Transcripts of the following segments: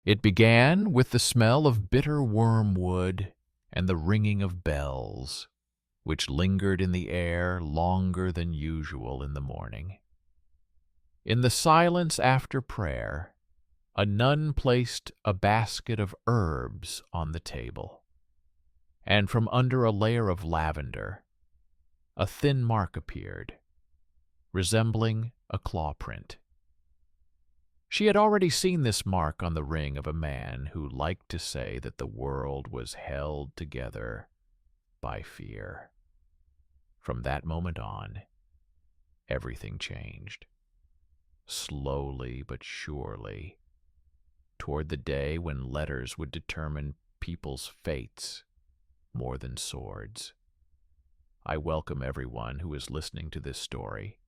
It began with the smell of bitter wormwood and the ringing of bells, which lingered in the air longer than usual in the morning. In the silence after prayer, a nun placed a basket of herbs on the table, and from under a layer of lavender, a thin mark appeared, resembling a claw print. She had already seen this mark on the ring of a man who liked to say that the world was held together by fear. From that moment on, everything changed. Slowly but surely, toward the day when letters would determine people's fates more than swords. I welcome everyone who is listening to this story,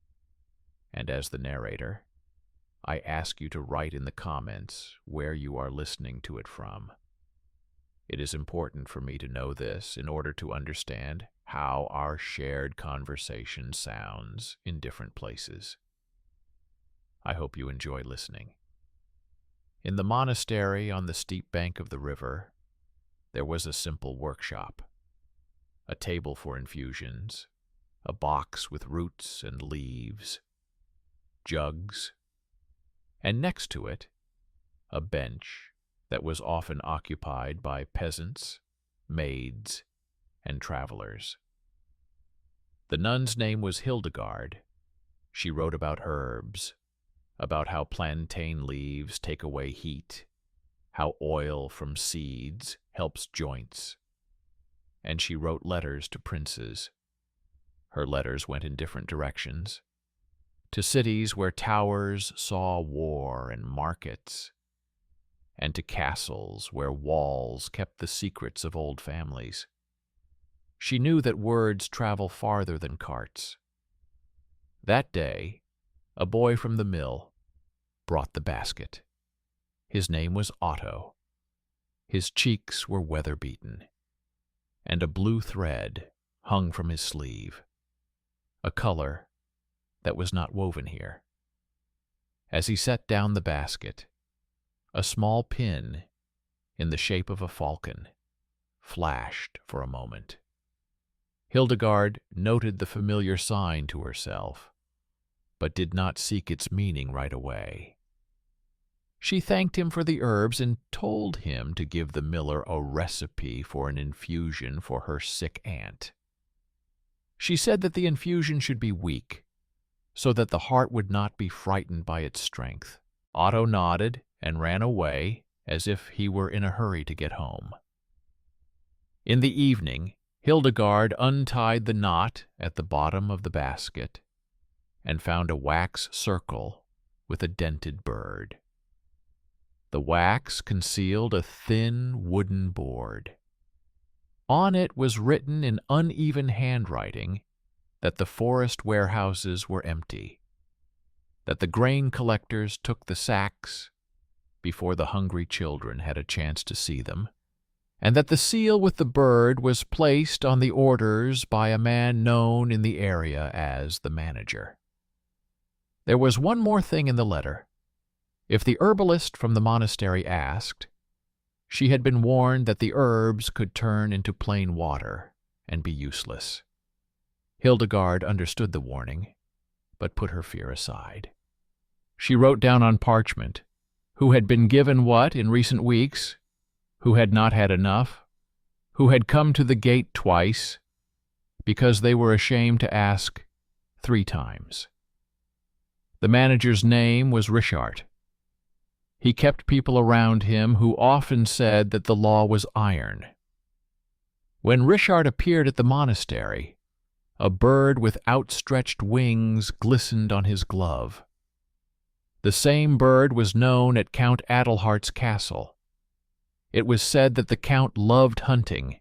and as the narrator, I ask you to write in the comments where you are listening to it from. It is important for me to know this in order to understand how our shared conversation sounds in different places. I hope you enjoy listening. In the monastery on the steep bank of the river, there was a simple workshop, a table for infusions, a box with roots and leaves, jugs, and next to it, a bench that was often occupied by peasants, maids, and travelers. The nun's name was Hildegard. She wrote about herbs, about how plantain leaves take away heat, how oil from seeds helps joints, and she wrote letters to princes. Her letters went in different directions, to cities where towers saw war and markets, and to castles where walls kept the secrets of old families. She knew that words travel farther than carts. That day, a boy from the mill brought the basket. His name was Otto. His cheeks were weather-beaten, and a blue thread hung from his sleeve, a color that was not woven here. As he set down the basket, a small pin in the shape of a falcon flashed for a moment. Hildegard noted the familiar sign to herself, but did not seek its meaning right away. She thanked him for the herbs and told him to give the miller a recipe for an infusion for her sick aunt. She said that the infusion should be weak, so that the heart would not be frightened by its strength. Otto nodded and ran away as if he were in a hurry to get home. In the evening, Hildegard untied the knot at the bottom of the basket and found a wax circle with a dented bird. The wax concealed a thin wooden board. On it was written in uneven handwriting that the forest warehouses were empty, that the grain collectors took the sacks before the hungry children had a chance to see them, and that the seal with the bird was placed on the orders by a man known in the area as the manager. There was one more thing in the letter. If the herbalist from the monastery asked, she had been warned that the herbs could turn into plain water and be useless. Hildegard understood the warning, but put her fear aside. She wrote down on parchment who had been given what in recent weeks, who had not had enough, who had come to the gate twice, because they were ashamed to ask 3 times. The manager's name was Richard. He kept people around him who often said that the law was iron. When Richard appeared at the monastery, a bird with outstretched wings glistened on his glove. The same bird was known at Count Adelhart's castle. It was said that the Count loved hunting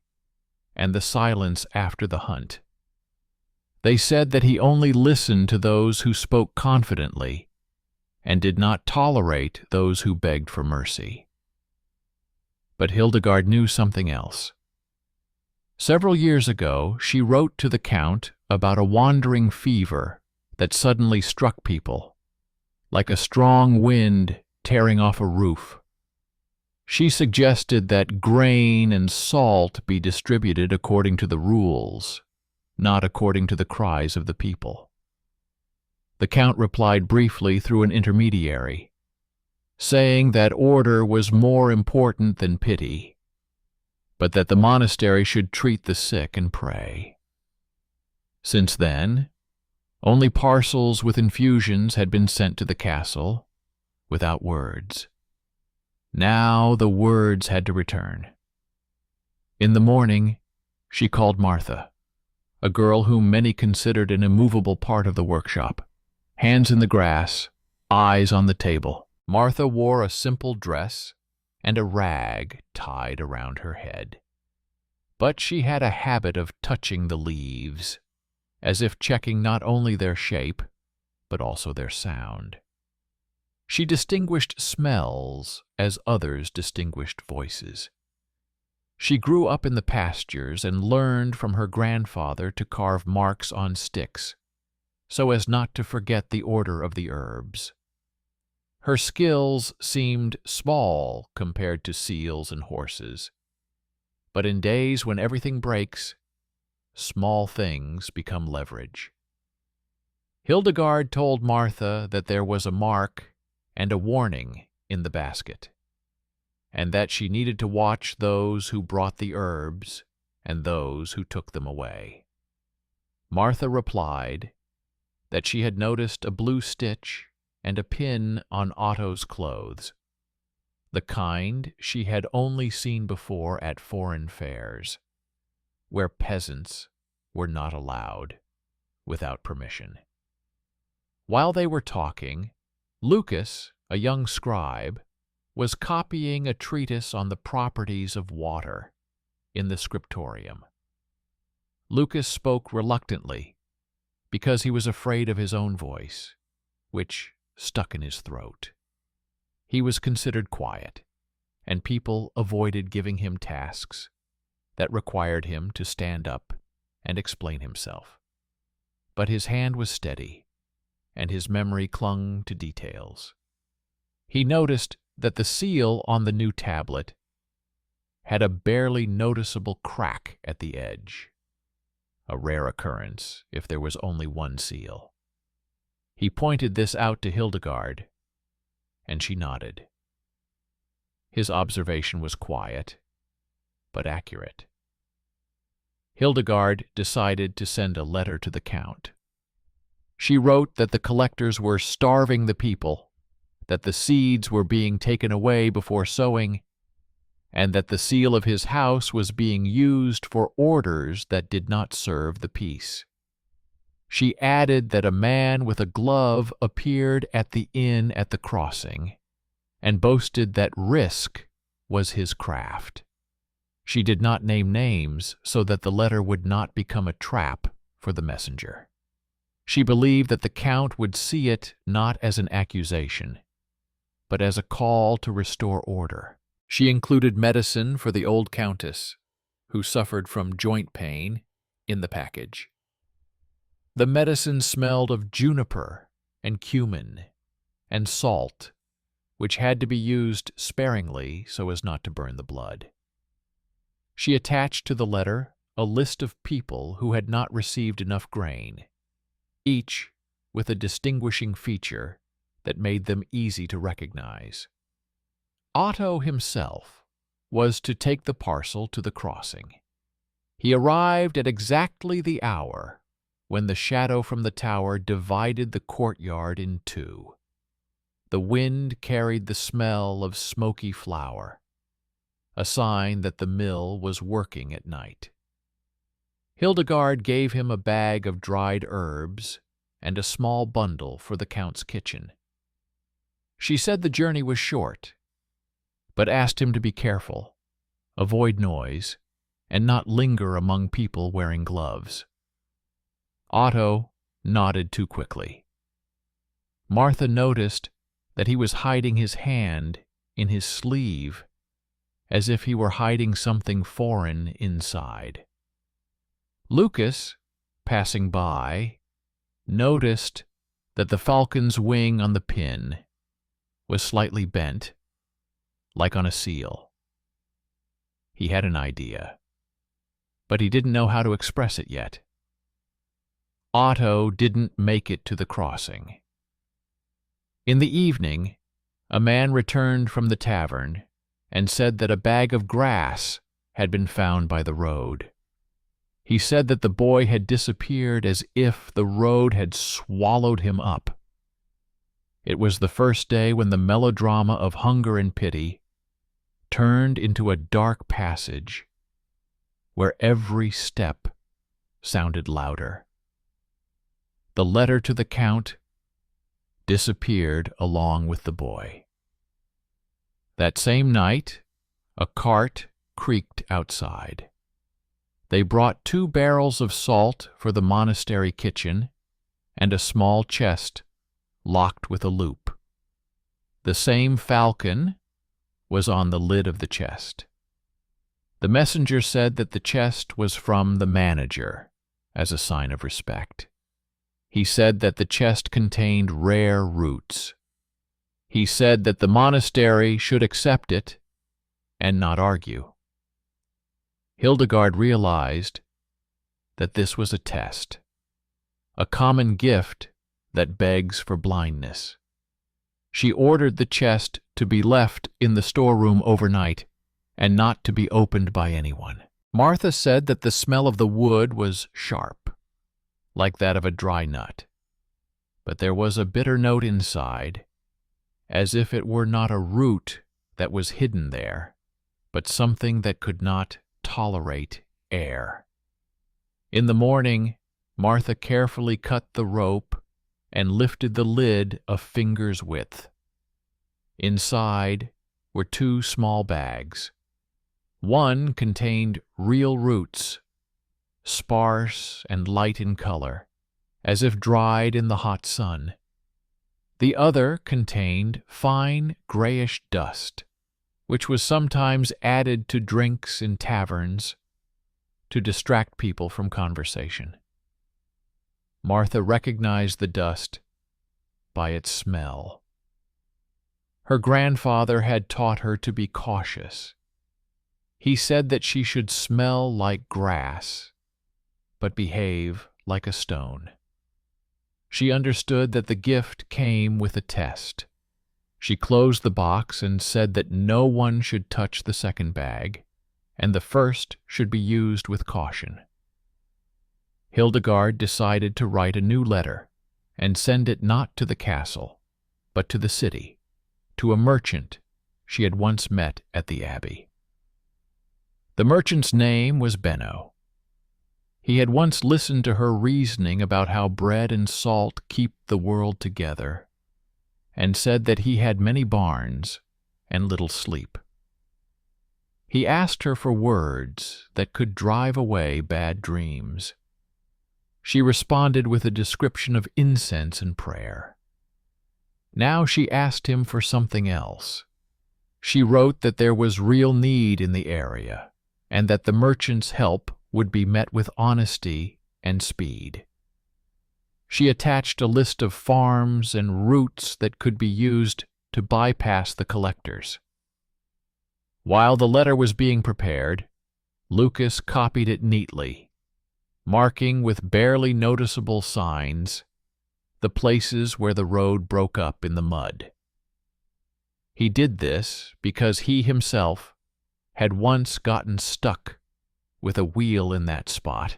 and the silence after the hunt. They said that he only listened to those who spoke confidently and did not tolerate those who begged for mercy. But Hildegard knew something else. Several years ago, she wrote to the Count about a wandering fever that suddenly struck people, like a strong wind tearing off a roof. She suggested that grain and salt be distributed according to the rules, not according to the cries of the people. The Count replied briefly through an intermediary, saying that order was more important than pity, but that the monastery should treat the sick and pray. Since then, only parcels with infusions had been sent to the castle, without words. Now the words had to return. In the morning, she called Martha, a girl whom many considered an immovable part of the workshop. Hands in the grass, eyes on the table. Martha wore a simple dress and a rag tied around her head. But she had a habit of touching the leaves, as if checking not only their shape, but also their sound. She distinguished smells as others distinguished voices. She grew up in the pastures and learned from her grandfather to carve marks on sticks, so as not to forget the order of the herbs. Her skills seemed small compared to seals and horses, but in days when everything breaks, small things become leverage. Hildegard told Martha that there was a mark and a warning in the basket, and that she needed to watch those who brought the herbs and those who took them away. Martha replied that she had noticed a blue stitch and a pin on Otto's clothes, the kind she had only seen before at foreign fairs, where peasants were not allowed without permission. While they were talking, Lucas, a young scribe, was copying a treatise on the properties of water in the scriptorium. Lucas spoke reluctantly because he was afraid of his own voice, which stuck in his throat. He was considered quiet, and people avoided giving him tasks that required him to stand up and explain himself. But his hand was steady, and his memory clung to details. He noticed that the seal on the new tablet had a barely noticeable crack at the edge, a rare occurrence if there was only one seal. He pointed this out to Hildegard, and she nodded. His observation was quiet, but accurate. Hildegard decided to send a letter to the Count. She wrote that the collectors were starving the people, that the seeds were being taken away before sowing, and that the seal of his house was being used for orders that did not serve the peace. She added that a man with a glove appeared at the inn at the crossing, and boasted that risk was his craft. She did not name names so that the letter would not become a trap for the messenger. She believed that the Count would see it not as an accusation, but as a call to restore order. She included medicine for the old countess, who suffered from joint pain, in the package. The medicine smelled of juniper and cumin and salt, which had to be used sparingly so as not to burn the blood. She attached to the letter a list of people who had not received enough grain, each with a distinguishing feature that made them easy to recognize. Otto himself was to take the parcel to the crossing. He arrived at exactly the hour when the shadow from the tower divided the courtyard in two. The wind carried the smell of smoky flour, a sign that the mill was working at night. Hildegard gave him a bag of dried herbs and a small bundle for the Count's kitchen. She said the journey was short, but asked him to be careful, avoid noise, and not linger among people wearing gloves. Otto nodded too quickly. Martha noticed that he was hiding his hand in his sleeve, as if he were hiding something foreign inside. Lucas, passing by, noticed that the falcon's wing on the pin was slightly bent, like on a seal. He had an idea, but he didn't know how to express it yet. Otto didn't make it to the crossing. In the evening, a man returned from the tavern and said that a bag of grass had been found by the road. He said that the boy had disappeared as if the road had swallowed him up. It was the first day when the melodrama of hunger and pity turned into a dark passage where every step sounded louder. The letter to the Count disappeared along with the boy. That same night, a cart creaked outside. They brought 2 barrels of salt for the monastery kitchen and a small chest locked with a loop. The same falcon was on the lid of the chest. The messenger said that the chest was from the manager as a sign of respect. He said that the chest contained rare roots. He said that the monastery should accept it and not argue. Hildegard realized that this was a test, a common gift that begs for blindness. She ordered the chest to be left in the storeroom overnight and not to be opened by anyone. Martha said that the smell of the wood was sharp, like that of a dry nut, but there was a bitter note inside, as if it were not a root that was hidden there, but something that could not tolerate air. In the morning, Martha carefully cut the rope and lifted the lid a finger's width. Inside were 2 small bags. One contained real roots, sparse and light in color, as if dried in the hot sun. The other contained fine grayish dust, which was sometimes added to drinks in taverns to distract people from conversation. Martha recognized the dust by its smell. Her grandfather had taught her to be cautious. He said that she should smell like grass, but behave like a stone. She understood that the gift came with a test. She closed the box and said that no one should touch the second bag, and the first should be used with caution. Hildegard decided to write a new letter and send it not to the castle, but to the city, to a merchant she had once met at the abbey. The merchant's name was Benno. He had once listened to her reasoning about how bread and salt keep the world together, and said that he had many barns and little sleep. He asked her for words that could drive away bad dreams. She responded with a description of incense and prayer. Now she asked him for something else. She wrote that there was real need in the area, and that the merchant's help would be met with honesty and speed. She attached a list of farms and routes that could be used to bypass the collectors. While the letter was being prepared, Lucas copied it neatly, marking with barely noticeable signs the places where the road broke up in the mud. He did this because he himself had once gotten stuck with a wheel in that spot,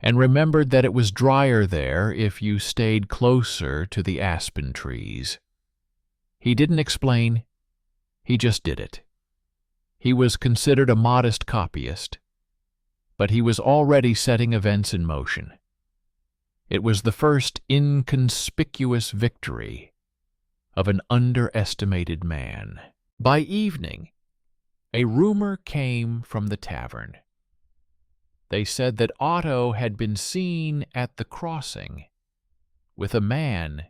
and remembered that it was drier there if you stayed closer to the aspen trees. He didn't explain, he just did it. He was considered a modest copyist, but he was already setting events in motion. It was the first inconspicuous victory of an underestimated man. By evening, a rumor came from the tavern. They said that Otto had been seen at the crossing with a man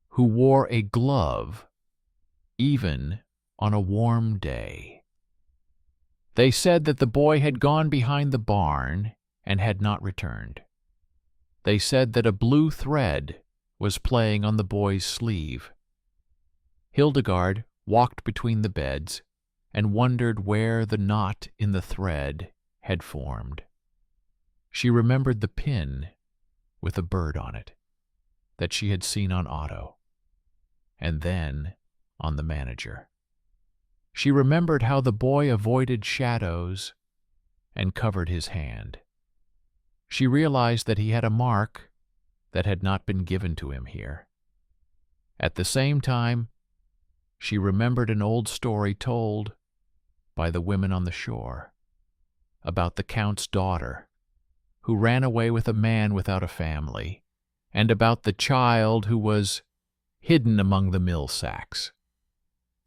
who wore a glove even on a warm day. They said that the boy had gone behind the barn and had not returned. They said that a blue thread was playing on the boy's sleeve. Hildegard walked between the beds and wondered where the knot in the thread had formed. She remembered the pin with a bird on it that she had seen on Otto, and then on the manager. She remembered how the boy avoided shadows and covered his hand. She realized that he had a mark that had not been given to him here. At the same time, she remembered an old story told by the women on the shore about the Count's daughter who ran away with a man without a family, and about the child who was hidden among the mill sacks.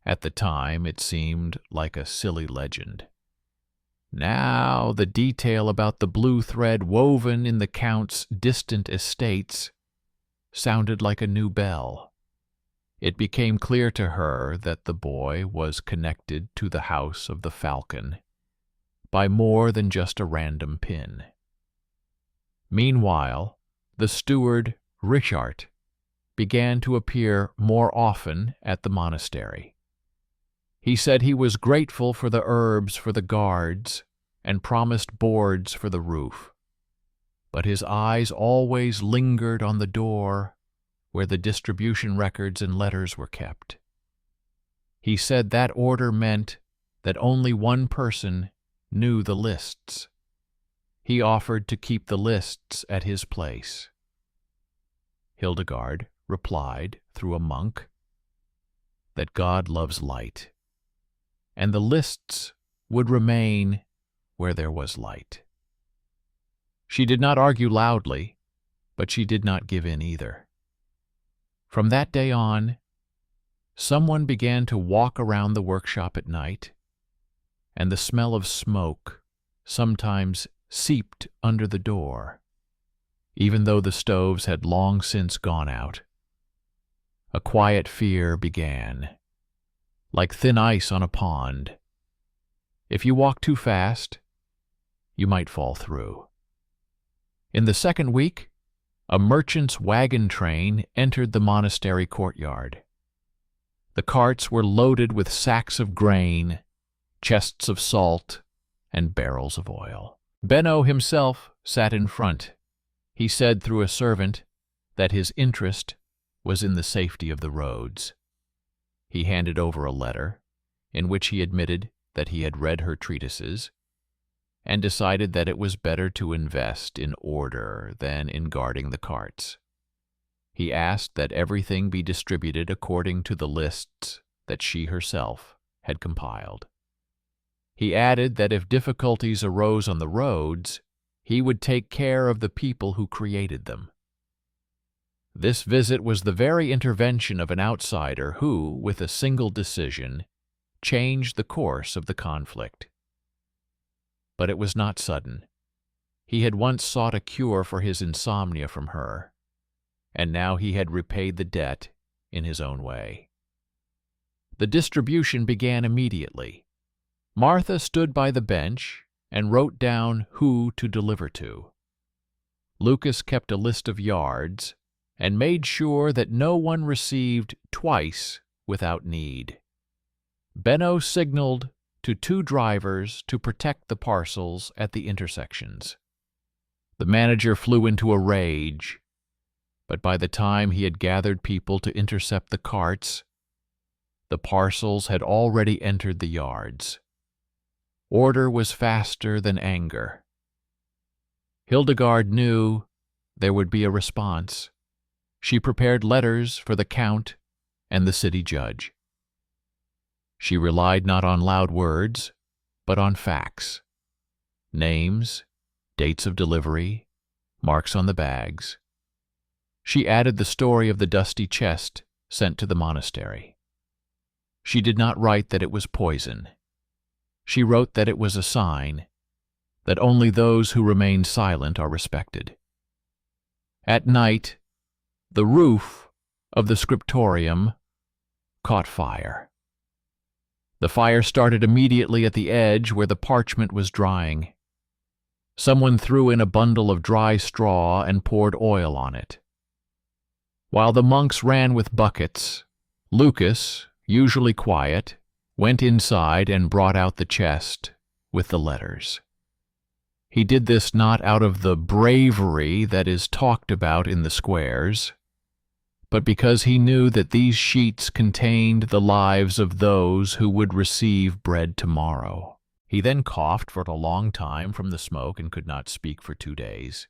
At the time, it seemed like a silly legend. Now, the detail about the blue thread woven in the Count's distant estates sounded like a new bell. It became clear to her that the boy was connected to the House of the Falcon by more than just a random pin. Meanwhile, the steward, Richard, began to appear more often at the monastery. He said he was grateful for the herbs for the guards and promised boards for the roof, but his eyes always lingered on the door where the distribution records and letters were kept. He said that order meant that only one person knew the lists. He offered to keep the lists at his place. Hildegard replied through a monk that God loves light, and the lists would remain where there was light. She did not argue loudly, but she did not give in either. From that day on, someone began to walk around the workshop at night, and the smell of smoke sometimes seeped under the door, even though the stoves had long since gone out. A quiet fear began, like thin ice on a pond. If you walk too fast, you might fall through. In the second week, a merchant's wagon train entered the monastery courtyard. The carts were loaded with sacks of grain, chests of salt, and barrels of oil. Benno himself sat in front. He said through a servant that his interest was in the safety of the roads. He handed over a letter in which he admitted that he had read her treatises and decided that it was better to invest in order than in guarding the carts. He asked that everything be distributed according to the lists that she herself had compiled. He added that if difficulties arose on the roads, he would take care of the people who created them. This visit was the very intervention of an outsider who, with a single decision, changed the course of the conflict. But it was not sudden. He had once sought a cure for his insomnia from her, and now he had repaid the debt in his own way. The distribution began immediately. Martha stood by the bench and wrote down who to deliver to. Lucas kept a list of yards and made sure that no one received twice without need. Benno signaled to 2 drivers to protect the parcels at the intersections. The manager flew into a rage, but by the time he had gathered people to intercept the carts, the parcels had already entered the yards. Order was faster than anger. Hildegard knew there would be a response. She prepared letters for the Count and the city judge. She relied not on loud words, but on facts. Names, dates of delivery, marks on the bags. She added the story of the dusty chest sent to the monastery. She did not write that it was poison. She wrote that it was a sign that only those who remain silent are respected. At night, the roof of the scriptorium caught fire. The fire started immediately at the edge where the parchment was drying. Someone threw in a bundle of dry straw and poured oil on it. While the monks ran with buckets, Lucas, usually quiet, went inside and brought out the chest with the letters. He did this not out of the bravery that is talked about in the squares, but because he knew that these sheets contained the lives of those who would receive bread tomorrow. He then coughed for a long time from the smoke and could not speak for 2 days.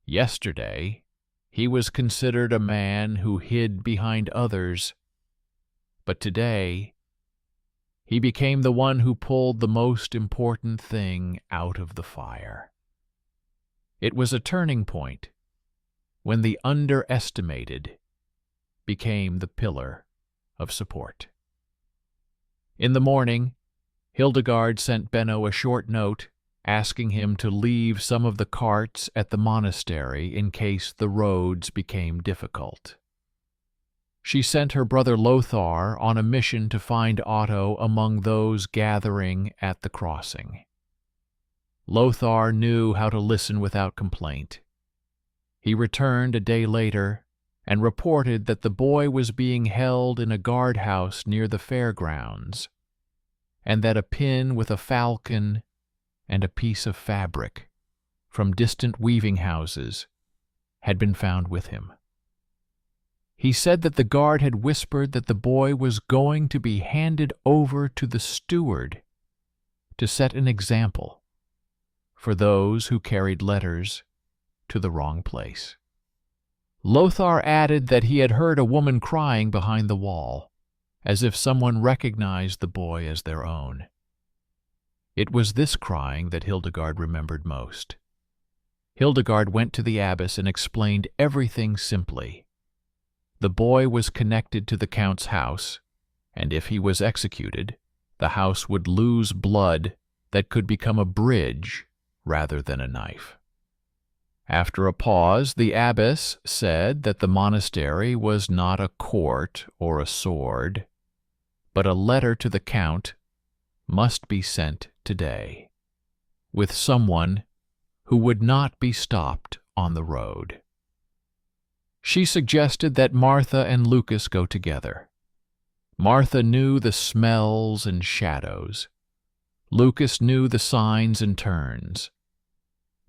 Yesterday, he was considered a man who hid behind others, but today, he became the one who pulled the most important thing out of the fire. It was a turning point when the underestimated became the pillar of support. In the morning, Hildegard sent Benno a short note asking him to leave some of the carts at the monastery in case the roads became difficult. She sent her brother Lothar on a mission to find Otto among those gathering at the crossing. Lothar knew how to listen without complaint. He returned a day later and reported that the boy was being held in a guardhouse near the fairgrounds, and that a pin with a falcon and a piece of fabric from distant weaving houses had been found with him. He said that the guard had whispered that the boy was going to be handed over to the steward to set an example for those who carried letters to the wrong place. Lothar added that he had heard a woman crying behind the wall, as if someone recognized the boy as their own. It was this crying that Hildegard remembered most. Hildegard went to the abbess and explained everything simply. The boy was connected to the count's house, and if he was executed, the house would lose blood that could become a bridge rather than a knife. After a pause, the abbess said that the monastery was not a court or a sword, but a letter to the count must be sent today, with someone who would not be stopped on the road. She suggested that Martha and Lucas go together. Martha knew the smells and shadows. Lucas knew the signs and turns.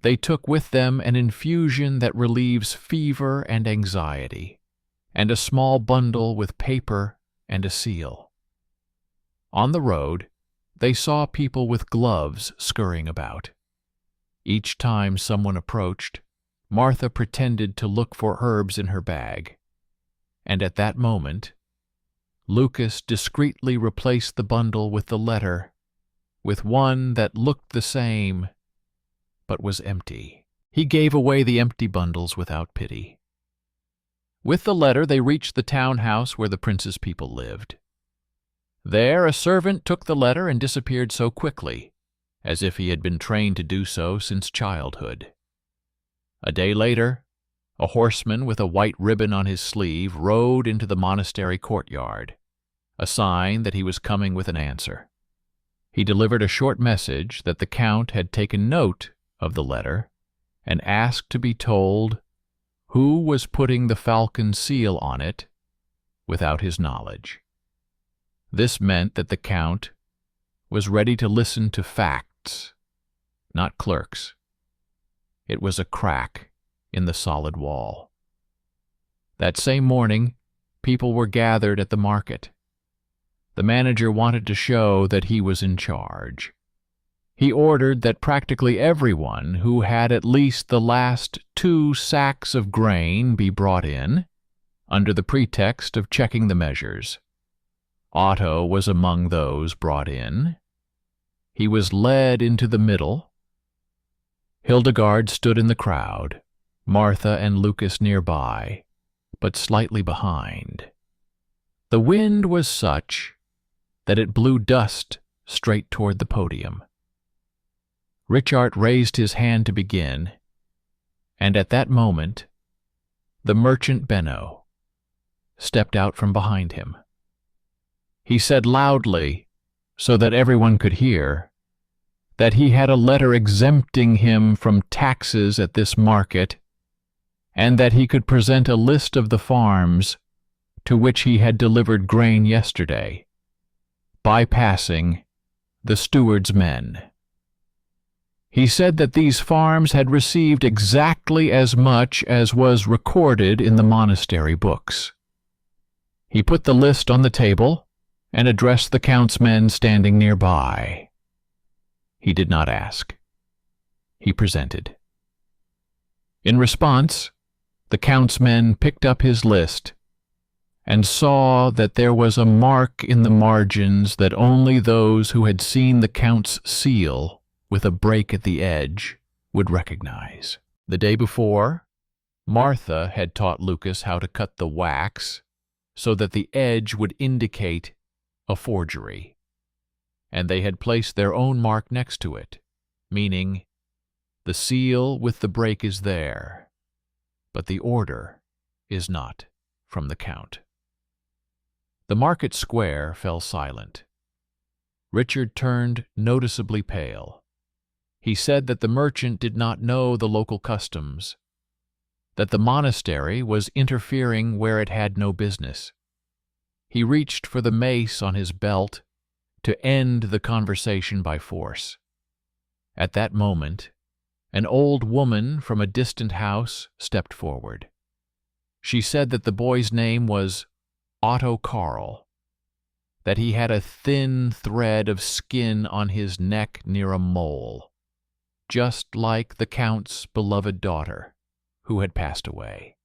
They took with them an infusion that relieves fever and anxiety, and a small bundle with paper and a seal. On the road, they saw people with gloves scurrying about. Each time someone approached, Martha pretended to look for herbs in her bag, and at that moment, Lucas discreetly replaced the bundle with the letter, with one that looked the same, but was empty. He gave away the empty bundles without pity. With the letter, they reached the townhouse where the prince's people lived. There, a servant took the letter and disappeared so quickly, as if he had been trained to do so since childhood. A day later, a horseman with a white ribbon on his sleeve rode into the monastery courtyard, a sign that he was coming with an answer. He delivered a short message that the count had taken note of the letter and asked to be told who was putting the falcon seal on it without his knowledge. This meant that the count was ready to listen to facts, not clerks. It was a crack in the solid wall. That same morning, people were gathered at the market. The manager wanted to show that he was in charge. He ordered that practically everyone who had at least the last 2 sacks of grain be brought in, under the pretext of checking the measures. Otto was among those brought in. He was led into the middle. Hildegard stood in the crowd, Martha and Lucas nearby, but slightly behind. The wind was such that it blew dust straight toward the podium. Richard raised his hand to begin, and at that moment, the merchant Benno stepped out from behind him. He said loudly, so that everyone could hear, that he had a letter exempting him from taxes at this market, and that he could present a list of the farms to which he had delivered grain yesterday. bypassing the steward's men. He said that these farms had received exactly as much as was recorded in the monastery books. He put the list on the table and addressed the count's men standing nearby. He did not ask. He presented. In response, the count's men picked up his list and saw that there was a mark in the margins that only those who had seen the count's seal with a break at the edge would recognize. The day before, Martha had taught Lucas how to cut the wax so that the edge would indicate a forgery, and they had placed their own mark next to it, meaning the seal with the break is there, but the order is not from the count. The market square fell silent. Richard turned noticeably pale. He said that the merchant did not know the local customs, that the monastery was interfering where it had no business. He reached for the mace on his belt to end the conversation by force. At that moment, an old woman from a distant house stepped forward. She said that the boy's name was Otto Karl, that he had a thin thread of skin on his neck near a mole, just like the Count's beloved daughter, who had passed away.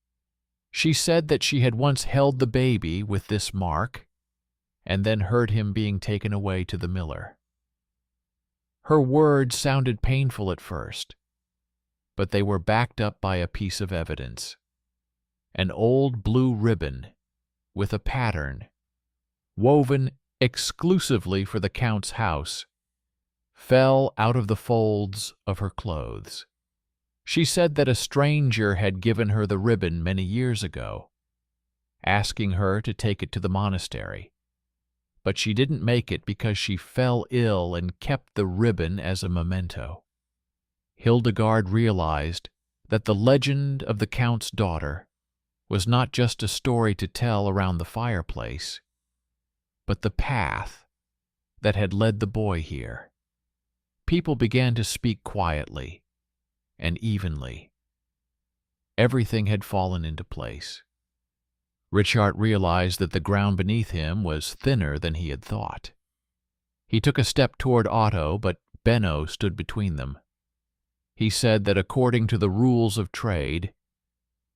She said that she had once held the baby with this mark, and then heard him being taken away to the miller. Her words sounded painful at first, but they were backed up by a piece of evidence. An old blue ribbon with a pattern, woven exclusively for the Count's house, fell out of the folds of her clothes. She said that a stranger had given her the ribbon many years ago, asking her to take it to the monastery, but she didn't make it because she fell ill and kept the ribbon as a memento. Hildegard realized that the legend of the Count's daughter was not just a story to tell around the fireplace, but the path that had led the boy here. People began to speak quietly and evenly. Everything had fallen into place. Richard realized that the ground beneath him was thinner than he had thought. He took a step toward Otto, but Benno stood between them. He said that according to the rules of trade,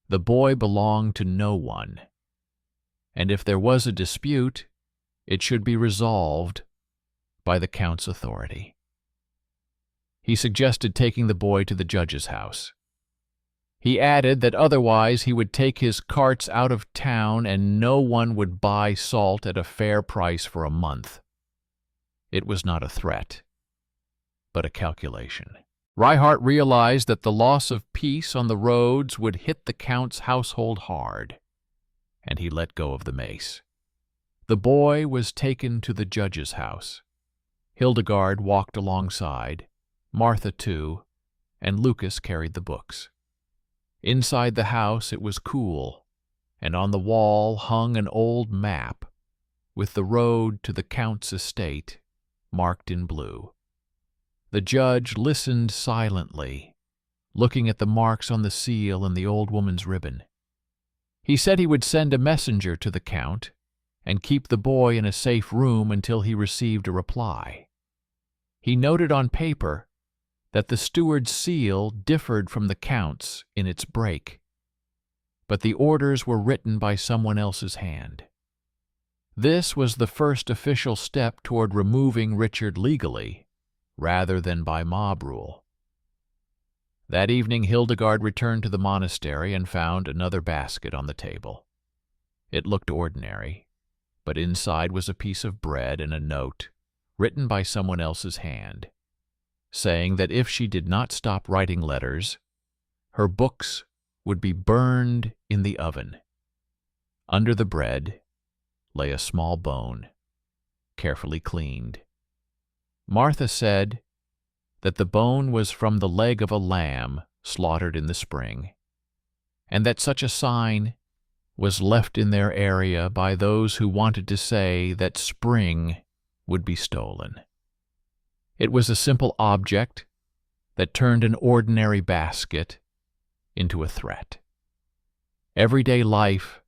the boy belonged to no one, and if there was a dispute, it should be resolved by the Count's authority. He suggested taking the boy to the judge's house. He added that otherwise he would take his carts out of town and no one would buy salt at a fair price for a month. It was not a threat, but a calculation. Reichardt realized that the loss of peace on the roads would hit the Count's household hard, and he let go of the mace. The boy was taken to the judge's house. Hildegard walked alongside, Martha too, and Lucas carried the books. Inside the house it was cool, and on the wall hung an old map with the road to the Count's estate marked in blue. The judge listened silently, looking at the marks on the seal and the old woman's ribbon. He said he would send a messenger to the Count and keep the boy in a safe room until he received a reply. He noted on paper that the steward's seal differed from the Count's in its break, but the orders were written by someone else's hand. This was the first official step toward removing Richard legally, rather than by mob rule. That evening Hildegard returned to the monastery and found another basket on the table. It looked ordinary, but inside was a piece of bread and a note, written by someone else's hand, saying that if she did not stop writing letters, her books would be burned in the oven. Under the bread lay a small bone, carefully cleaned. Martha said that the bone was from the leg of a lamb slaughtered in the spring, and that such a sign was left in their area by those who wanted to say that spring would be stolen. It was a simple object that turned an ordinary basket into a threat. Everyday life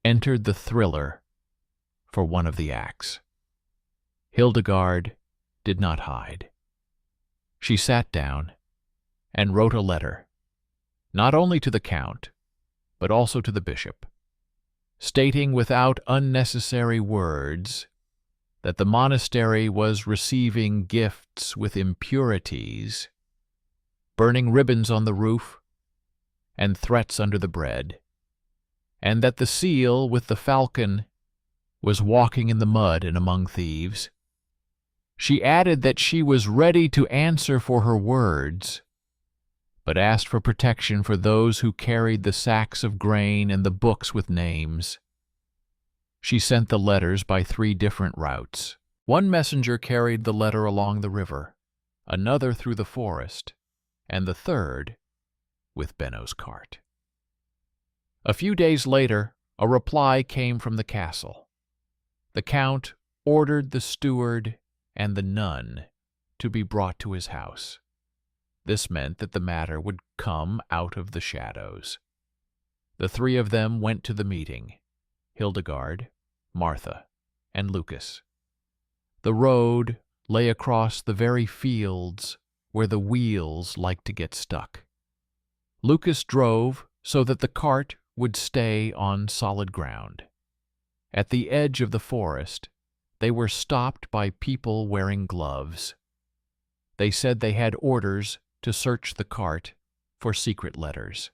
entered the thriller for one of the acts. Hildegard did not hide. She sat down and wrote a letter, not only to the Count, but also to the bishop, stating without unnecessary words that the monastery was receiving gifts with impurities, burning ribbons on the roof, and threats under the bread, and that the seal with the falcon was walking in the mud and among thieves. She added that she was ready to answer for her words, but asked for protection for those who carried the sacks of grain and the books with names. She sent the letters by 3 different routes. One messenger carried the letter along the river, another through the forest, and the third with Benno's cart. A few days later, a reply came from the castle. The Count ordered the steward and the nun to be brought to his house. This meant that the matter would come out of the shadows. The 3 of them went to the meeting: Hildegard, Martha, and Lucas. The road lay across the very fields where the wheels like to get stuck. Lucas drove so that the cart would stay on solid ground. At the edge of the forest, they were stopped by people wearing gloves. They said they had orders to search the cart for secret letters.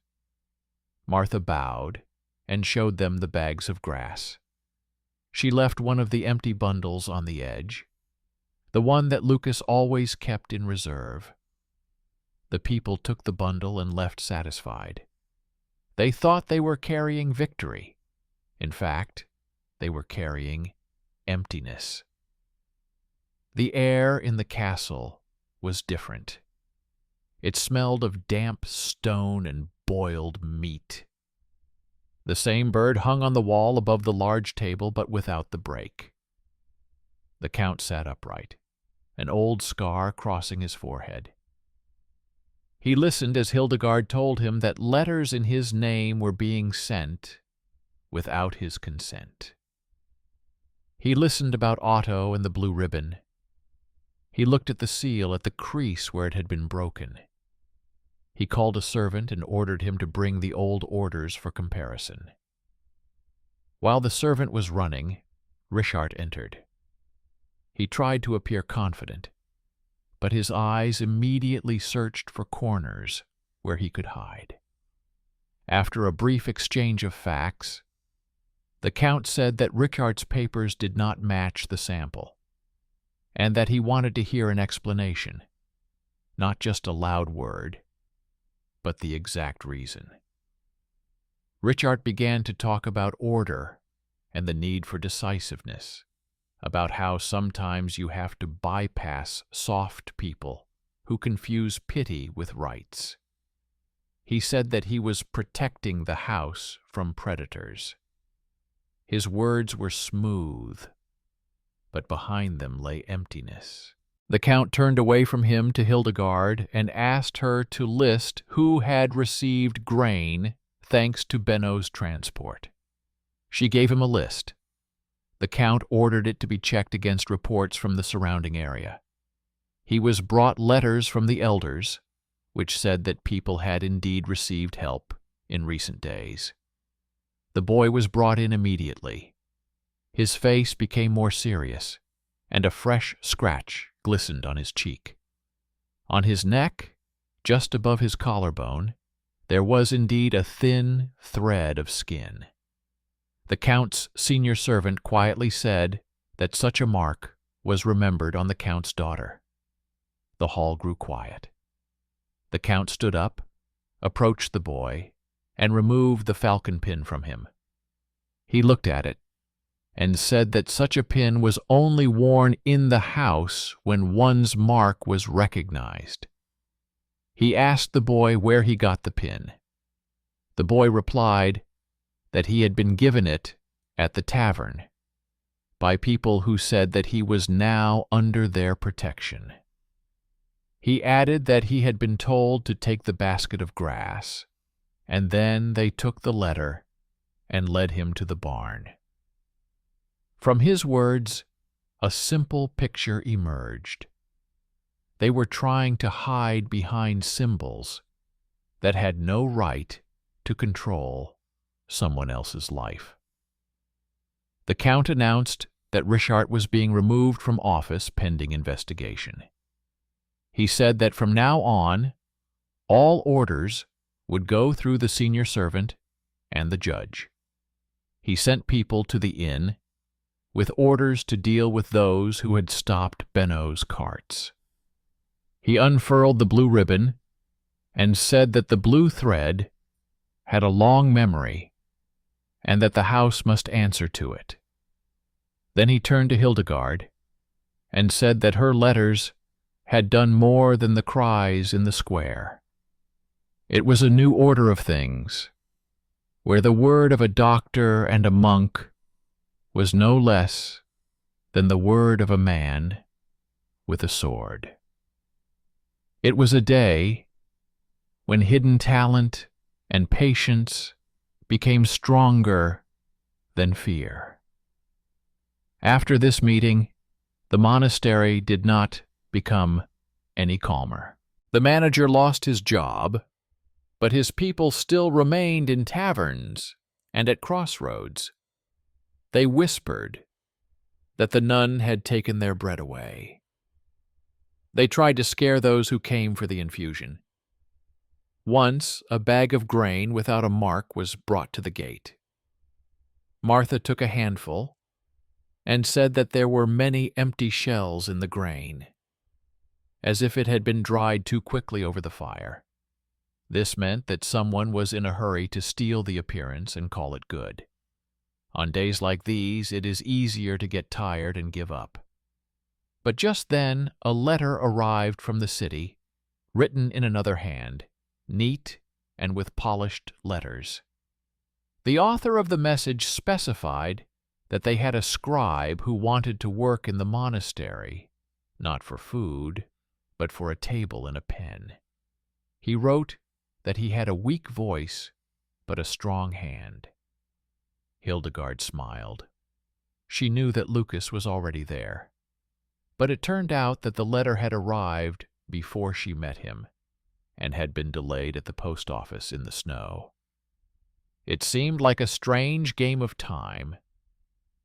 Martha bowed and showed them the bags of grass. She left one of the empty bundles on the edge, the one that Lucas always kept in reserve. The people took the bundle and left satisfied. They thought they were carrying victory. In fact, they were carrying emptiness. The air in the castle was different. It smelled of damp stone and boiled meat. The same bird hung on the wall above the large table, but without the break. The Count sat upright, an old scar crossing his forehead. He listened as Hildegard told him that letters in his name were being sent without his consent. He listened about Otto and the blue ribbon. He looked at the seal at the crease where it had been broken. He called a servant and ordered him to bring the old orders for comparison. While the servant was running, Richard entered. He tried to appear confident, but his eyes immediately searched for corners where he could hide. After a brief exchange of facts, the Count said that Richard's papers did not match the sample, and that he wanted to hear an explanation, not just a loud word, but the exact reason. Richard began to talk about order and the need for decisiveness, about how sometimes you have to bypass soft people who confuse pity with rights. He said that he was protecting the house from predators. His words were smooth, but behind them lay emptiness. The Count turned away from him to Hildegard and asked her to list who had received grain thanks to Benno's transport. She gave him a list. The Count ordered it to be checked against reports from the surrounding area. He was brought letters from the elders, which said that people had indeed received help in recent days. The boy was brought in immediately. His face became more serious, and a fresh scratch glistened on his cheek. On his neck, just above his collarbone, there was indeed a thin thread of skin. The Count's senior servant quietly said that such a mark was remembered on the Count's daughter. The hall grew quiet. The Count stood up, approached the boy, and removed the falcon pin from him. He looked at it and said that such a pin was only worn in the house when one's mark was recognized. He asked the boy where he got the pin. The boy replied that he had been given it at the tavern, by people who said that he was now under their protection. He added that he had been told to take the basket of grass, and then they took the letter and led him to the barn. From his words, a simple picture emerged. They were trying to hide behind symbols that had no right to control someone else's life. The Count announced that Richard was being removed from office pending investigation. He said that from now on, all orders would go through the senior servant and the judge. He sent people to the inn with orders to deal with those who had stopped Benno's carts. He unfurled the blue ribbon and said that the blue thread had a long memory and that the house must answer to it. Then he turned to Hildegard and said that her letters had done more than the cries in the square. It was a new order of things, where the word of a doctor and a monk was no less than the word of a man with a sword. It was a day when hidden talent and patience became stronger than fear. After this meeting, the monastery did not become any calmer. The manager lost his job, but his people still remained in taverns and at crossroads. They whispered that the nun had taken their bread away. They tried to scare those who came for the infusion. Once, a bag of grain without a mark was brought to the gate. Martha took a handful and said that there were many empty shells in the grain, as if it had been dried too quickly over the fire. This meant that someone was in a hurry to steal the appearance and call it good. On days like these, it is easier to get tired and give up. But just then, a letter arrived from the city, written in another hand, neat and with polished letters. The author of the message specified that they had a scribe who wanted to work in the monastery, not for food, but for a table and a pen. He wrote that he had a weak voice, but a strong hand. Hildegard smiled. She knew that Lucas was already there, but it turned out that the letter had arrived before she met him, and had been delayed at the post office in the snow. It seemed like a strange game of time,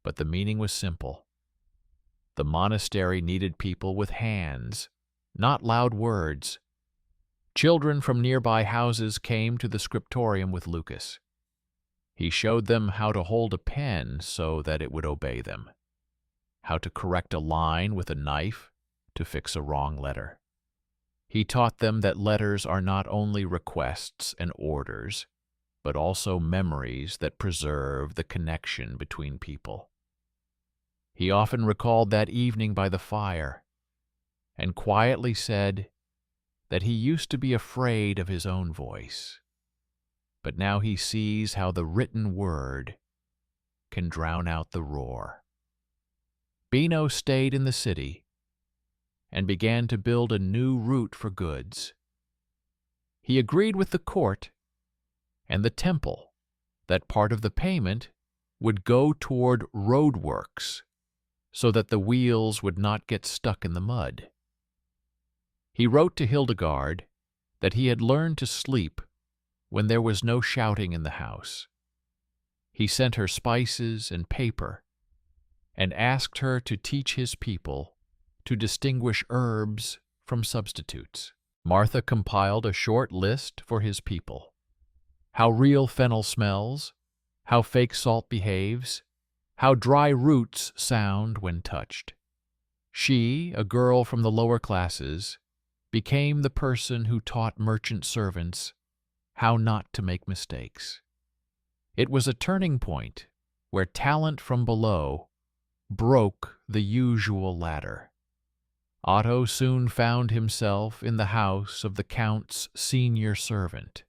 but the meaning was simple. The monastery needed people with hands, not loud words. Children from nearby houses came to the scriptorium with Lucas. He showed them how to hold a pen so that it would obey them, how to correct a line with a knife to fix a wrong letter. He taught them that letters are not only requests and orders, but also memories that preserve the connection between people. He often recalled that evening by the fire, and quietly said that he used to be afraid of his own voice, but now he sees how the written word can drown out the roar. Benno stayed in the city and began to build a new route for goods. He agreed with the court and the temple that part of the payment would go toward roadworks so that the wheels would not get stuck in the mud. He wrote to Hildegard that he had learned to sleep when there was no shouting in the house. He sent her spices and paper and asked her to teach his people to distinguish herbs from substitutes. Martha compiled a short list for his people: how real fennel smells, how fake salt behaves, how dry roots sound when touched. She, a girl from the lower classes, became the person who taught merchant servants how not to make mistakes. It was a turning point where talent from below broke the usual ladder. Otto soon found himself in the house of the Count's senior servant,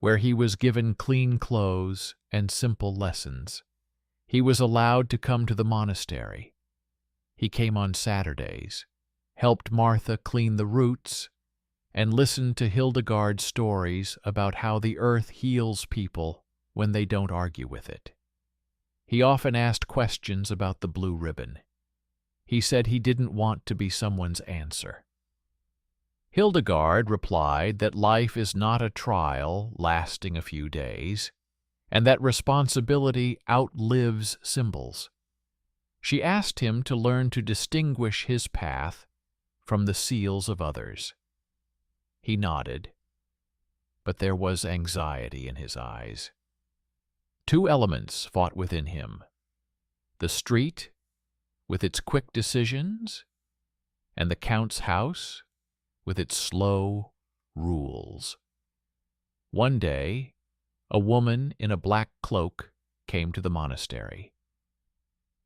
where he was given clean clothes and simple lessons. He was allowed to come to the monastery, He came on Saturdays, helped Martha clean the roots, and listened to Hildegard's stories about how the earth heals people when they don't argue with it. He often asked questions about the blue ribbon. He said he didn't want to be someone's answer. Hildegard replied that life is not a trial lasting a few days, and that responsibility outlives symbols. She asked him to learn to distinguish his path from the seals of others. He nodded, but there was anxiety in his eyes. Two elements fought within him: the street, with its quick decisions, and the Count's house, with its slow rules. One day, a woman in a black cloak came to the monastery.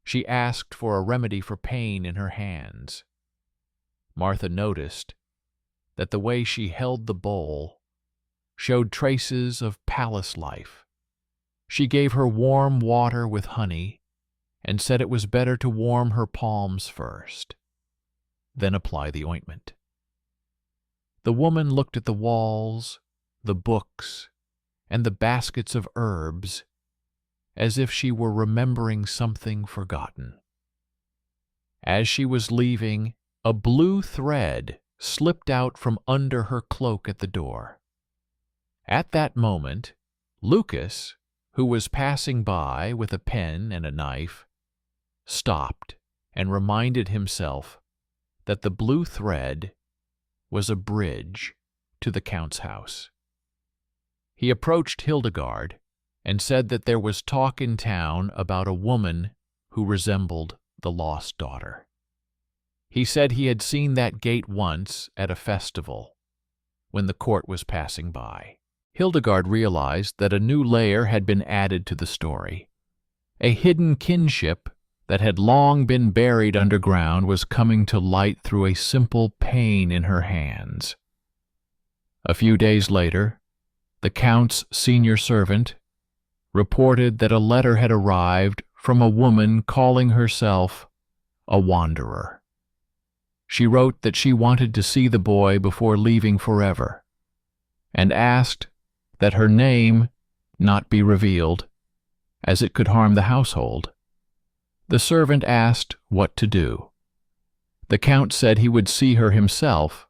She asked for a remedy for pain in her hands. Martha noticed that the way she held the bowl showed traces of palace life. She gave her warm water with honey and said it was better to warm her palms first, then apply the ointment. The woman looked at the walls, the books, and the baskets of herbs as if she were remembering something forgotten. As she was leaving, a blue thread slipped out from under her cloak at the door. At that moment, Lucas, who was passing by with a pen and a knife, stopped and reminded himself that the blue thread was a bridge to the Count's house. He approached Hildegard and said that there was talk in town about a woman who resembled the lost daughter. He said he had seen that gate once at a festival when the court was passing by. Hildegard realized that a new layer had been added to the story. A hidden kinship that had long been buried underground was coming to light through a simple pain in her hands. A few days later, the Count's senior servant reported that a letter had arrived from a woman calling herself a wanderer. She wrote that she wanted to see the boy before leaving forever, and asked that her name not be revealed, as it could harm the household. The servant asked what to do. The Count said he would see her himself,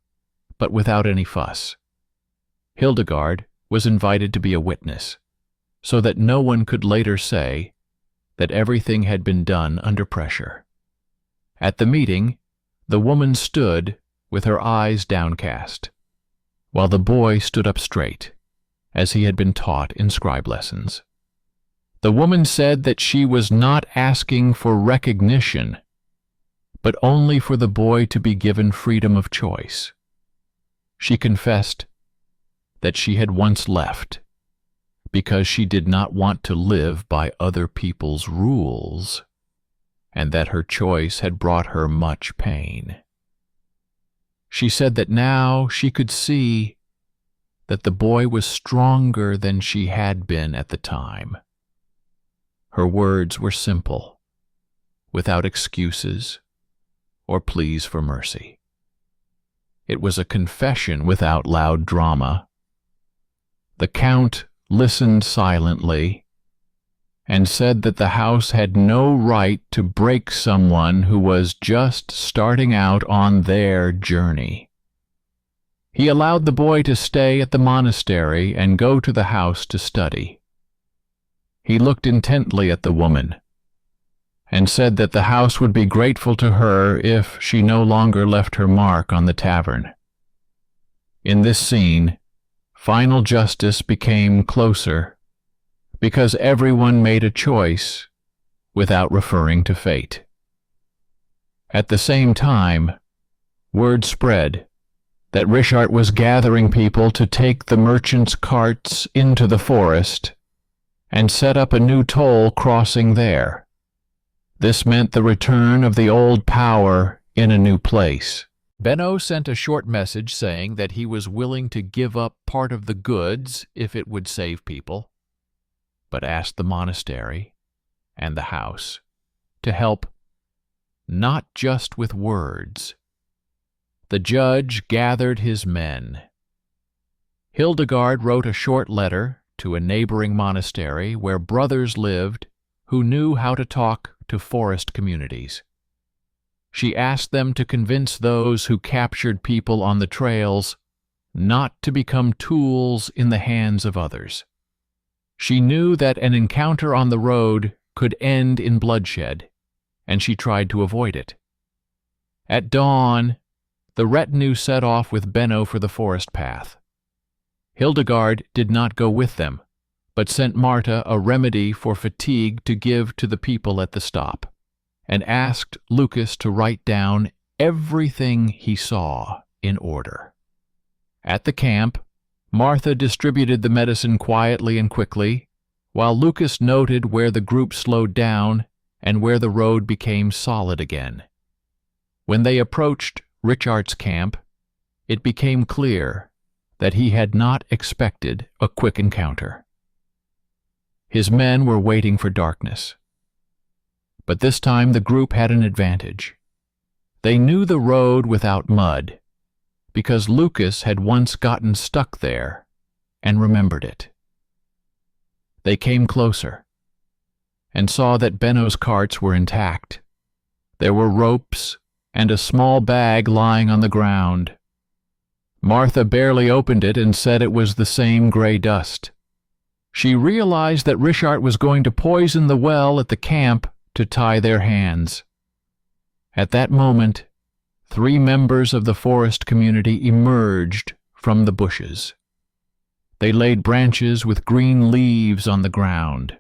but without any fuss. Hildegard was invited to be a witness, so that no one could later say that everything had been done under pressure. At the meeting, the woman stood with her eyes downcast, while the boy stood up straight, as he had been taught in scribe lessons. The woman said that she was not asking for recognition, but only for the boy to be given freedom of choice. She confessed that she had once left because she did not want to live by other people's rules, and that her choice had brought her much pain. She said that now she could see that the boy was stronger than she had been at the time. Her words were simple, without excuses or pleas for mercy. It was a confession without loud drama. The Count listened silently and said that the house had no right to break someone who was just starting out on their journey. He allowed the boy to stay at the monastery and go to the house to study. He looked intently at the woman and said that the house would be grateful to her if she no longer left her mark on the tavern. In this scene, final justice became closer because everyone made a choice without referring to fate. At the same time, word spread that Richard was gathering people to take the merchants' carts into the forest and set up a new toll crossing there. This meant the return of the old power in a new place. Benno sent a short message saying that he was willing to give up part of the goods if it would save people, but asked the monastery and the house to help not just with words. The judge gathered his men. Hildegard wrote a short letter to a neighboring monastery where brothers lived who knew how to talk to forest communities. She asked them to convince those who captured people on the trails not to become tools in the hands of others. She knew that an encounter on the road could end in bloodshed, and she tried to avoid it. At dawn, the retinue set off with Benno for the forest path. Hildegard did not go with them, but sent Martha a remedy for fatigue to give to the people at the stop, and asked Lucas to write down everything he saw in order. At the camp, Martha distributed the medicine quietly and quickly, while Lucas noted where the group slowed down and where the road became solid again. When they approached Richard's camp, it became clear that he had not expected a quick encounter. His men were waiting for darkness. But this time the group had an advantage. They knew the road without mud, because Lucas had once gotten stuck there and remembered it. They came closer and saw that Benno's carts were intact. There were ropes and a small bag lying on the ground. Martha barely opened it and said it was the same gray dust. She realized that Richard was going to poison the well at the camp to tie their hands. At that moment, 3 members of the forest community emerged from the bushes. They laid branches with green leaves on the ground,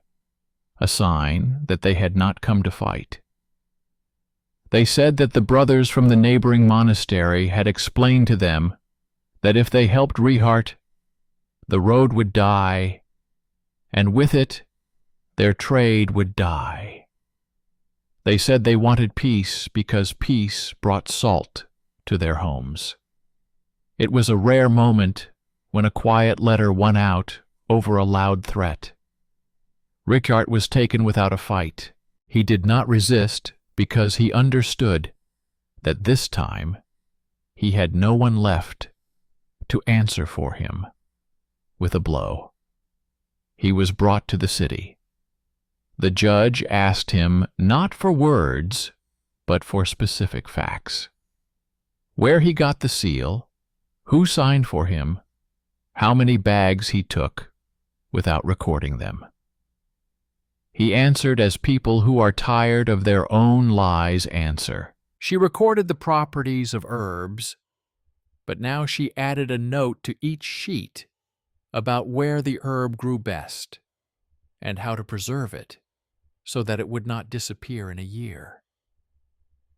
a sign that they had not come to fight. They said that the brothers from the neighboring monastery had explained to them that if they helped Richard, the road would die, and with it, their trade would die. They said they wanted peace because peace brought salt to their homes. It was a rare moment when a quiet letter won out over a loud threat. Richard was taken without a fight. He did not resist because he understood that this time he had no one left to answer for him with a blow. He was brought to the city. The judge asked him not for words, but for specific facts. Where he got the seal, who signed for him, how many bags he took, without recording them. He answered as people who are tired of their own lies answer. She recorded the properties of herbs, but now she added a note to each sheet about where the herb grew best and how to preserve it so that it would not disappear in a year.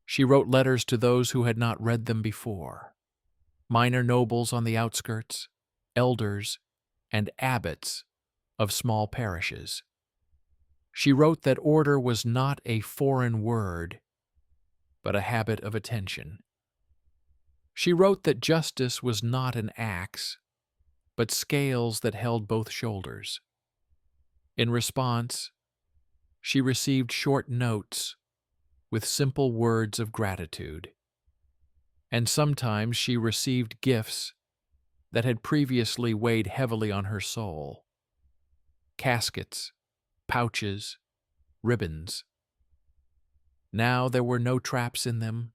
She wrote letters to those who had not read them before, minor nobles on the outskirts, elders, and abbots of small parishes. She wrote that order was not a foreign word, but a habit of attention. She wrote that justice was not an axe, but scales that held both shoulders. In response, she received short notes with simple words of gratitude. And sometimes she received gifts that had previously weighed heavily on her soul. Caskets, pouches, ribbons. Now there were no traps in them.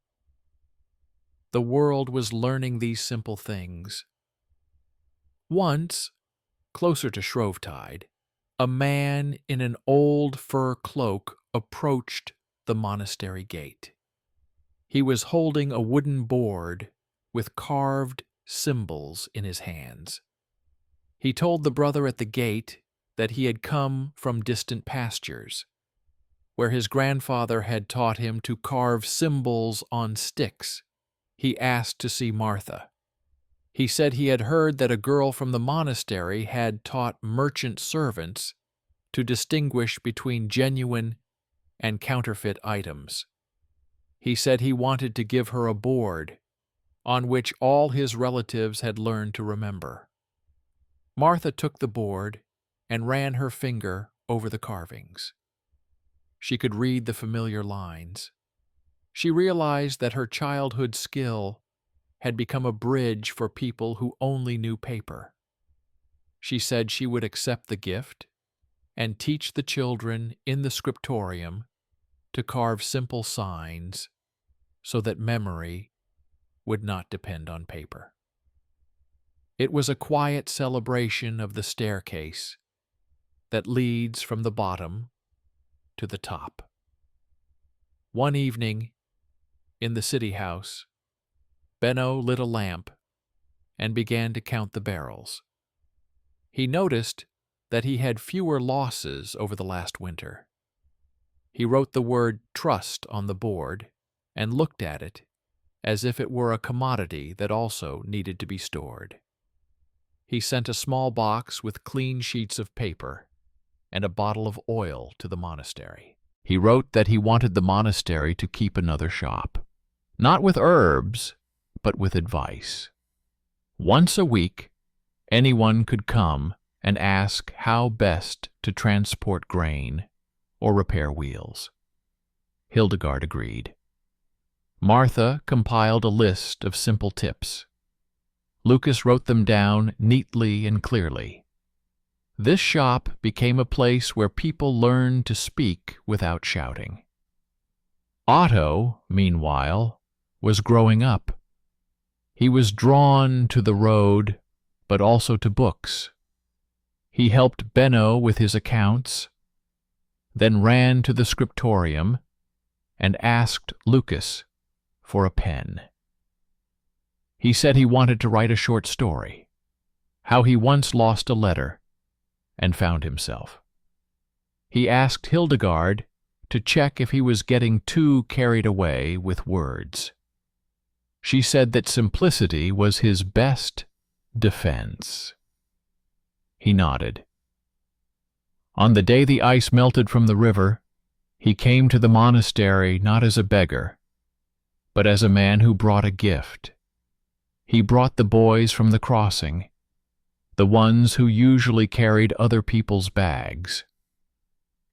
The world was learning these simple things. Once, closer to Shrovetide, a man in an old fur cloak approached the monastery gate. He was holding a wooden board with carved symbols in his hands. He told the brother at the gate that he had come from distant pastures, where his grandfather had taught him to carve symbols on sticks. He asked to see Martha. He said he had heard that a girl from the monastery had taught merchant servants to distinguish between genuine and counterfeit items. He said he wanted to give her a board on which all his relatives had learned to remember. Martha took the board and ran her finger over the carvings. She could read the familiar lines. She realized that her childhood skill had become a bridge for people who only knew paper. She said she would accept the gift and teach the children in the scriptorium to carve simple signs so that memory would not depend on paper. It was a quiet celebration of the staircase that leads from the bottom to the top. One evening, in the city house, Benno lit a lamp and began to count the barrels. He noticed that he had fewer losses over the last winter. He wrote the word trust on the board and looked at it as if it were a commodity that also needed to be stored. He sent a small box with clean sheets of paper and a bottle of oil to the monastery. He wrote that he wanted the monastery to keep another shop, not with herbs, but with advice. Once a week, anyone could come and ask how best to transport grain or repair wheels. Hildegard agreed. Martha compiled a list of simple tips. Lucas wrote them down neatly and clearly. This shop became a place where people learned to speak without shouting. Otto, meanwhile, was growing up. He was drawn to the road, but also to books. He helped Benno with his accounts, then ran to the scriptorium and asked Lucas for a pen. He said he wanted to write a short story, how he once lost a letter and found himself. He asked Hildegard to check if he was getting too carried away with words. She said that simplicity was his best defense. He nodded. On the day the ice melted from the river, he came to the monastery not as a beggar, but as a man who brought a gift. He brought the boys from the crossing, the ones who usually carried other people's bags.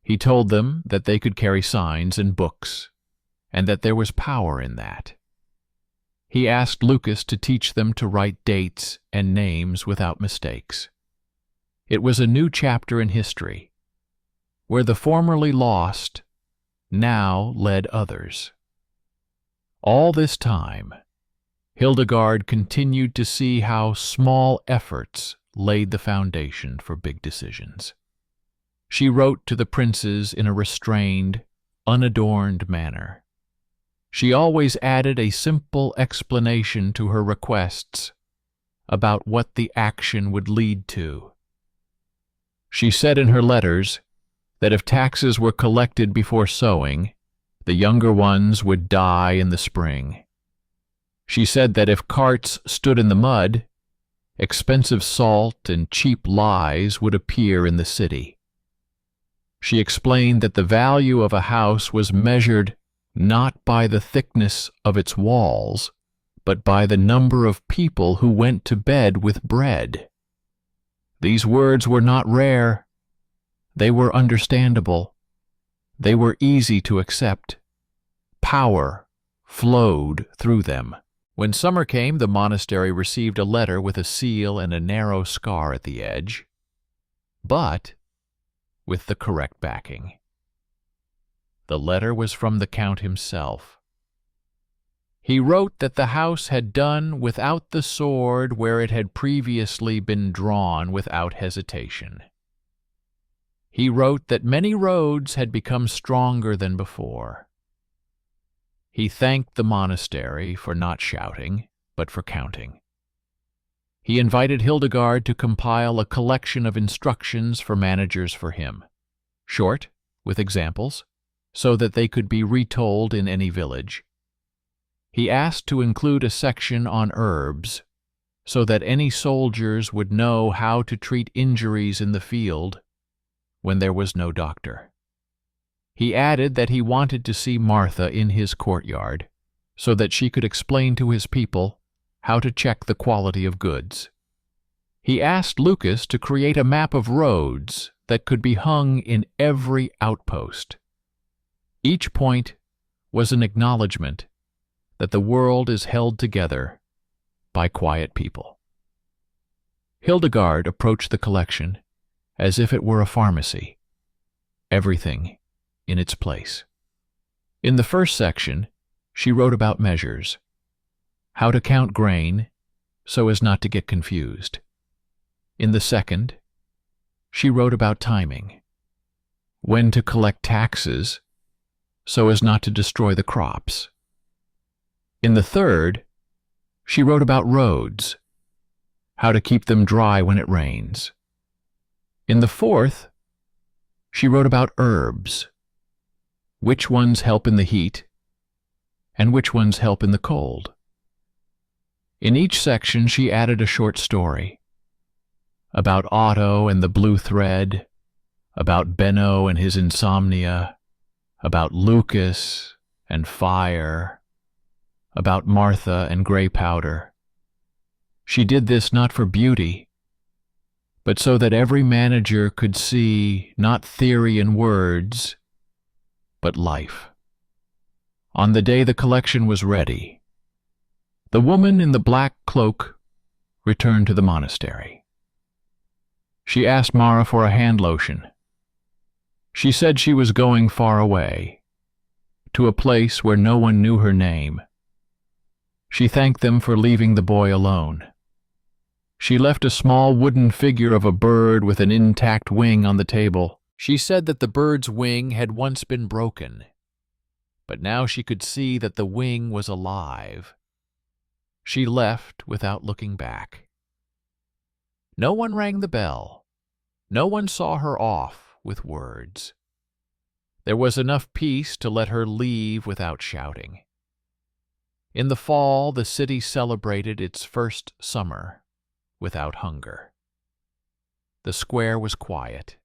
He told them that they could carry signs and books, and that there was power in that. He asked Lucas to teach them to write dates and names without mistakes. It was a new chapter in history, where the formerly lost now led others. All this time, Hildegard continued to see how small efforts laid the foundation for big decisions. She wrote to the princes in a restrained, unadorned manner. She always added a simple explanation to her requests about what the action would lead to. She said in her letters that if taxes were collected before sowing, the younger ones would die in the spring. She said that if carts stood in the mud, expensive salt and cheap lies would appear in the city. She explained that the value of a house was measured not by the thickness of its walls, but by the number of people who went to bed with bread. These words were not rare. They were understandable. They were easy to accept. Power flowed through them. When summer came, the monastery received a letter with a seal and a narrow scar at the edge, but with the correct backing. The letter was from the Count himself. He wrote that the house had done without the sword where it had previously been drawn without hesitation. He wrote that many roads had become stronger than before. He thanked the monastery for not shouting, but for counting. He invited Hildegard to compile a collection of instructions for managers for him, short, with examples, so that they could be retold in any village. He asked to include a section on herbs, so that any soldiers would know how to treat injuries in the field when there was no doctor. He added that he wanted to see Martha in his courtyard, so that she could explain to his people how to check the quality of goods. He asked Lucas to create a map of roads that could be hung in every outpost. Each point was an acknowledgement that the world is held together by quiet people. Hildegard approached the collection as if it were a pharmacy, everything in its place. In the first section, she wrote about measures, how to count grain so as not to get confused. In the second, she wrote about timing, when to collect taxes so as not to destroy the crops. In the third, she wrote about roads, how to keep them dry when it rains. In the fourth, she wrote about herbs, which ones help in the heat and which ones help in the cold. In each section, she added a short story about Otto and the blue thread, about Benno and his insomnia, about Lucas and fire, about Martha and gray powder. She did this not for beauty, but so that every manager could see not theory and words, but life. On the day the collection was ready, the woman in the black cloak returned to the monastery. She asked Mara for a hand lotion. She said she was going far away, to a place where no one knew her name. She thanked them for leaving the boy alone. She left a small wooden figure of a bird with an intact wing on the table. She said that the bird's wing had once been broken, but now she could see that the wing was alive. She left without looking back. No one rang the bell. No one saw her off with words. There was enough peace to let her leave without shouting. In the fall, the city celebrated its first summer without hunger. The square was quiet.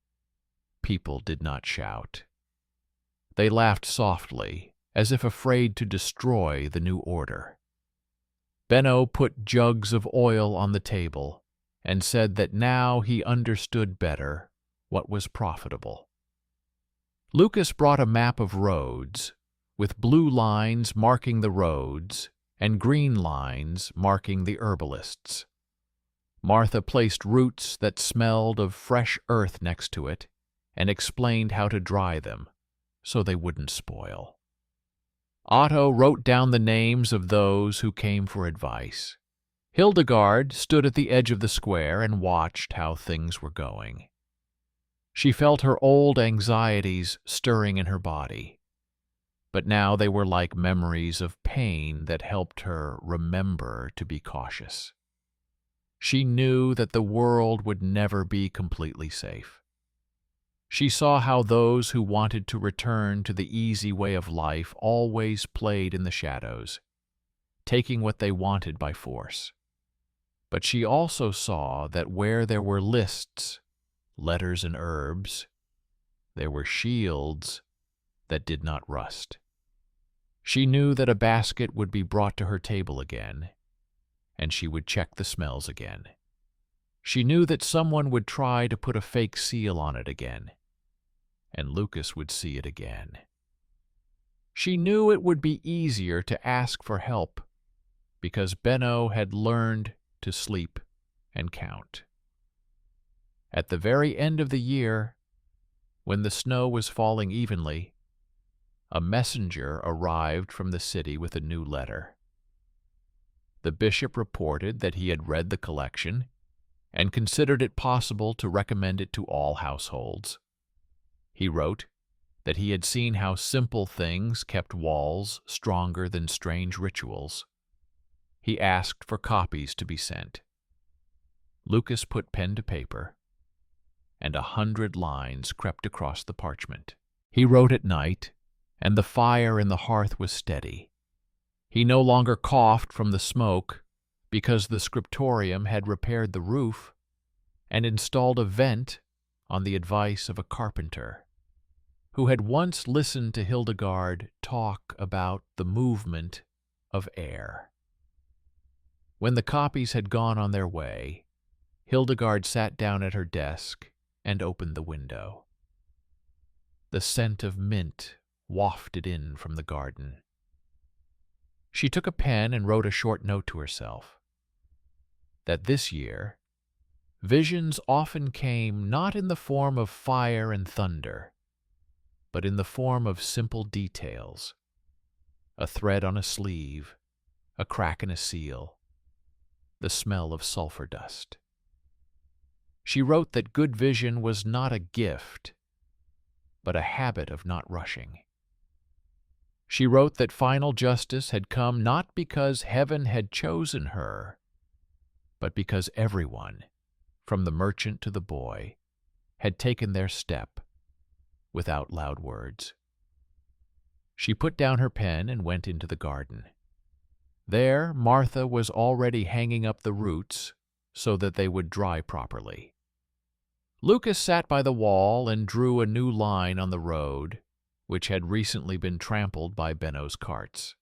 People did not shout. They laughed softly, as if afraid to destroy the new order. Benno put jugs of oil on the table and said that now he understood better what was profitable. Lucas brought a map of roads, with blue lines marking the roads and green lines marking the herbalists. Martha placed roots that smelled of fresh earth next to it and explained how to dry them so they wouldn't spoil. Otto wrote down the names of those who came for advice. Hildegard stood at the edge of the square and watched how things were going. She felt her old anxieties stirring in her body, but now they were like memories of pain that helped her remember to be cautious. She knew that the world would never be completely safe. She saw how those who wanted to return to the easy way of life always played in the shadows, taking what they wanted by force. But she also saw that where there were lists, letters and herbs, there were shields that did not rust. She knew that a basket would be brought to her table again, and she would check the smells again. She knew that someone would try to put a fake seal on it again, and Lucas would see it again. She knew it would be easier to ask for help because Benno had learned to sleep and count. At the very end of the year, when the snow was falling evenly, a messenger arrived from the city with a new letter. The bishop reported that he had read the collection and considered it possible to recommend it to all households. He wrote that he had seen how simple things kept walls stronger than strange rituals. He asked for copies to be sent. Lucas put pen to paper, and 100 lines crept across the parchment. He wrote at night, and the fire in the hearth was steady. He no longer coughed from the smoke because the scriptorium had repaired the roof and installed a vent on the advice of a carpenter who had once listened to Hildegard talk about the movement of air. When the copies had gone on their way, Hildegard sat down at her desk and opened the window. The scent of mint wafted in from the garden. She took a pen and wrote a short note to herself that this year visions often came not in the form of fire and thunder, but in the form of simple details: a thread on a sleeve, a crack in a seal, the smell of sulfur dust. She wrote that good vision was not a gift, but a habit of not rushing. She wrote that final justice had come not because heaven had chosen her, but because everyone, from the merchant to the boy, had taken their step without loud words. She put down her pen and went into the garden. There, Martha was already hanging up the roots so that they would dry properly. Lucas sat by the wall and drew a new line on the road, which had recently been trampled by Benno's carts.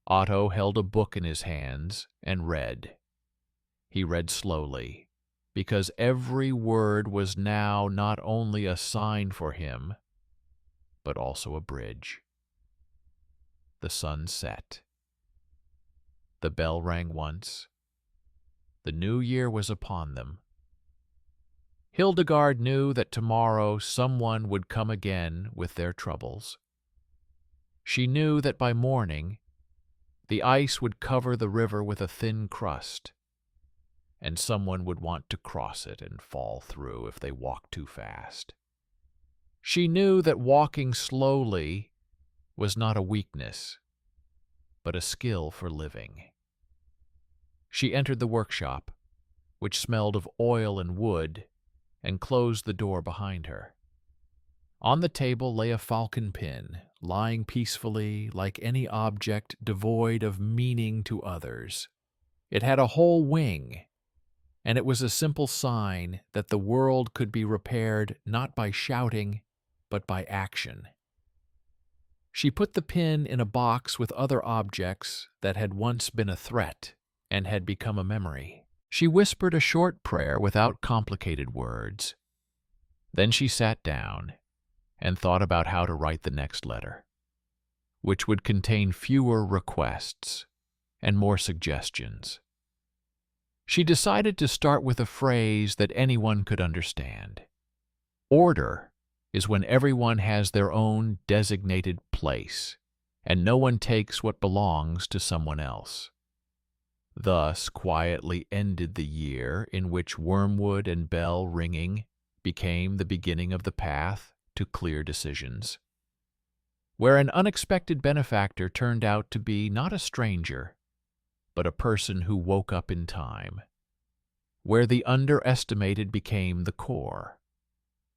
Otto held a book in his hands and read. He read slowly, because every word was now not only a sign for him, but also a bridge. The sun set. The bell rang once. The new year was upon them. Hildegard knew that tomorrow someone would come again with their troubles. She knew that by morning the ice would cover the river with a thin crust, and someone would want to cross it and fall through if they walked too fast. She knew that walking slowly was not a weakness, but a skill for living. She entered the workshop, which smelled of oil and wood, and closed the door behind her. On the table lay a falcon pin, lying peacefully like any object devoid of meaning to others. It had a whole wing, and it was a simple sign that the world could be repaired not by shouting, but by action. She put the pin in a box with other objects that had once been a threat and had become a memory. She whispered a short prayer without complicated words. Then she sat down and thought about how to write the next letter, which would contain fewer requests and more suggestions. She decided to start with a phrase that anyone could understand. Order is when everyone has their own designated place, and no one takes what belongs to someone else. Thus quietly ended the year in which wormwood and bell ringing became the beginning of the path to clear decisions, where an unexpected benefactor turned out to be not a stranger, but a person who woke up in time, where the underestimated became the core,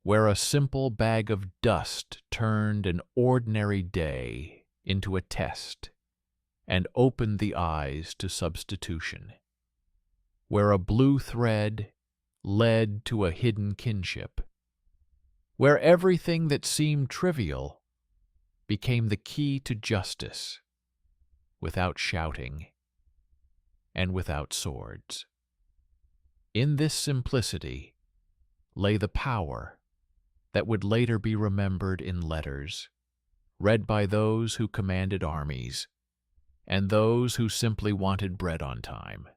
where a simple bag of dust turned an ordinary day into a test and opened the eyes to substitution, where a blue thread led to a hidden kinship, where everything that seemed trivial became the key to justice, without shouting and without swords. In this simplicity lay the power that would later be remembered in letters, read by those who commanded armies and those who simply wanted bread on time.